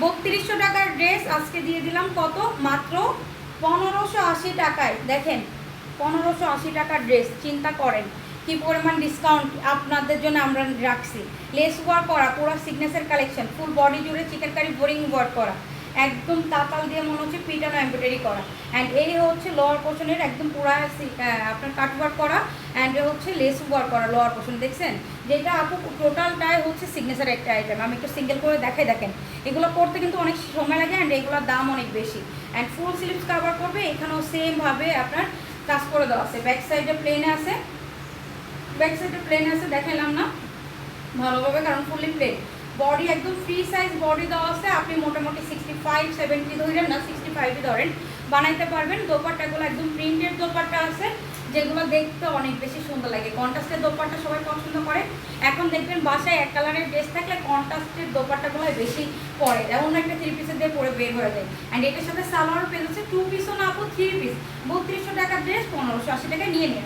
3200 টাকার ড্রেস আজকে দিয়ে দিলাম কত, মাত্র 1580 টাকায়। দেখেন 1580 টাকার ড্রেস, চিন্তা করেন কি পরিমাণ ডিসকাউন্ট আপনাদের জন্য আমরা রাখছি। লেস ওয়ার্ক করা পুরো সিগনেচার কালেকশন, ফুল বডি জুড়ে চিকেনকারি বোরিং ওয়ার্ক করা, একদম তাতাল দিয়ে মনে হচ্ছে পিটানো এমব্রয়ডারি করা। অ্যান্ড এই হচ্ছে লোয়ার পোর্শনের একদম পুরো আপনার কাট ওয়ার্ক করা, অ্যান্ড হচ্ছে লেস ওয়ার্ক করা লোয়ার পোর্শন। দেখছেন যেটা আপু টোটালটাই হচ্ছে সিগনেচার একটা আইটেম। আমি একটু সিঙ্গেল করে দেখাই, দেখেন এগুলো করতে কিন্তু অনেক সময় লাগে, অ্যান্ড এগুলোর দাম অনেক বেশি। অ্যান্ড ফুল স্লিভস কাভার করবে, এখানেও সেমভাবে আপনার কাজ করে দেওয়া আছে। ব্যাক সাইডে প্লেনে আছে, ব্যাক সাইডে প্লেন আছে, দেখাইলাম না ভালোভাবে কারণ ফুললি প্লেন। বডি একদম ফ্রি সাইজ বডি দেওয়া আছে, আপনি মোটামুটি 65-70 ধরেন না, 65ই ধরেন, বানাইতে পারবেন। দোপাট্টাগুলো একদম প্রিন্টেড দোপাট্টা আছে, যেগুলো দেখতে অনেক বেশি সুন্দর লাগে। কন্ট্রাস্টের দোপাট্টা সবাই পছন্দ করে। এখন দেখবেন বাসায় এক কালারের ড্রেস থাকলে কন্ট্রাস্টের দোপাট্টাগুলো বেশি পরে, এমন একটা 3 পিসের দিয়ে পরে বের হয়ে যায়। অ্যান্ড এটার সাথে সালোয়ার পেয়ে যাচ্ছে 2 পিসও না আপু 3 পিস। 3200 টাকার ড্রেস 1580 টাকায় নিয়ে নেন।